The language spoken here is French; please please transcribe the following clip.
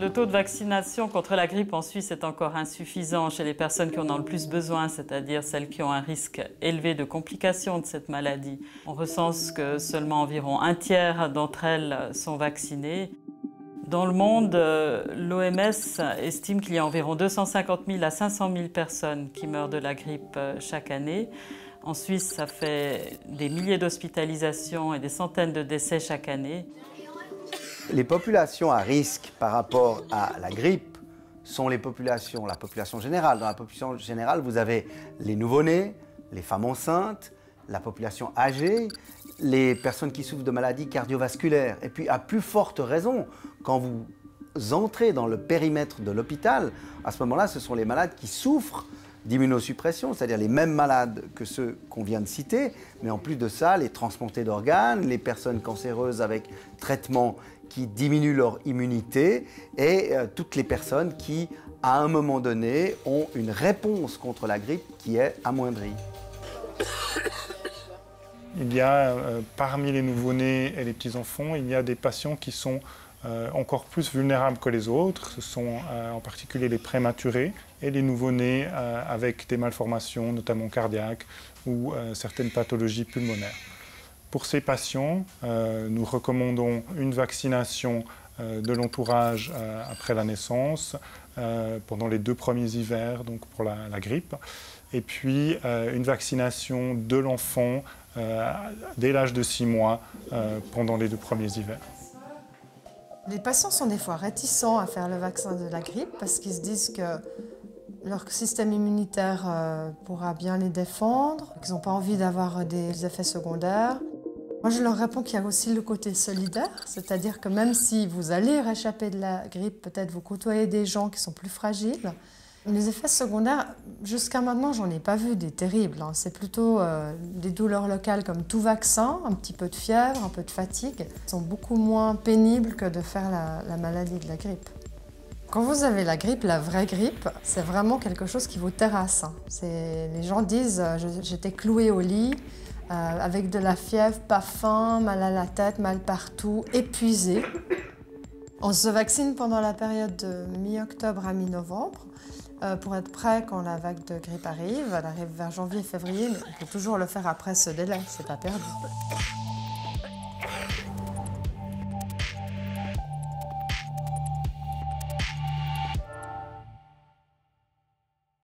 Le taux de vaccination contre la grippe en Suisse est encore insuffisant chez les personnes qui en ont le plus besoin, c'est-à-dire celles qui ont un risque élevé de complications de cette maladie. On recense que seulement environ un tiers d'entre elles sont vaccinées. Dans le monde, l'OMS estime qu'il y a environ 250 000 à 500 000 personnes qui meurent de la grippe chaque année. En Suisse, ça fait des milliers d'hospitalisations et des centaines de décès chaque année. Les populations à risque par rapport à la grippe sont la population générale. Dans la population générale, vous avez les nouveau-nés, les femmes enceintes, la population âgée, les personnes qui souffrent de maladies cardiovasculaires. Et puis, à plus forte raison, quand vous entrez dans le périmètre de l'hôpital, à ce moment-là, ce sont les malades qui souffrent d'immunosuppression, c'est-à-dire les mêmes malades que ceux qu'on vient de citer, mais en plus de ça, les transplantés d'organes, les personnes cancéreuses avec traitement qui diminuent leur immunité et toutes les personnes qui, à un moment donné, ont une réponse contre la grippe qui est amoindrie. Il y a, parmi les nouveau-nés et les petits-enfants, il y a des patients qui sont encore plus vulnérables que les autres. Ce sont en particulier les prématurés et les nouveau-nés avec des malformations, notamment cardiaques ou certaines pathologies pulmonaires. Pour ces patients, nous recommandons une vaccination de l'entourage après la naissance, pendant les 2 premiers hivers, donc pour la grippe, et puis une vaccination de l'enfant dès l'âge de 6 mois pendant les 2 premiers hivers. Les patients sont des fois réticents à faire le vaccin de la grippe parce qu'ils se disent que leur système immunitaire pourra bien les défendre, qu'ils n'ont pas envie d'avoir des effets secondaires. Moi, je leur réponds qu'il y a aussi le côté solidaire, c'est-à-dire que même si vous allez réchapper de la grippe, peut-être vous côtoyez des gens qui sont plus fragiles. Les effets secondaires, jusqu'à maintenant, j'en ai pas vu des terribles. C'est plutôt des douleurs locales comme tout vaccin, un petit peu de fièvre, un peu de fatigue. Ils sont beaucoup moins pénibles que de faire la maladie de la grippe. Quand vous avez la grippe, la vraie grippe, c'est vraiment quelque chose qui vous terrasse. Les gens disent « j'étais clouée au lit ». Avec de la fièvre, pas faim, mal à la tête, mal partout, épuisé. On se vaccine pendant la période de mi-octobre à mi-novembre pour être prêt quand la vague de grippe arrive. Elle arrive vers janvier-février, mais on peut toujours le faire après ce délai, c'est pas perdu.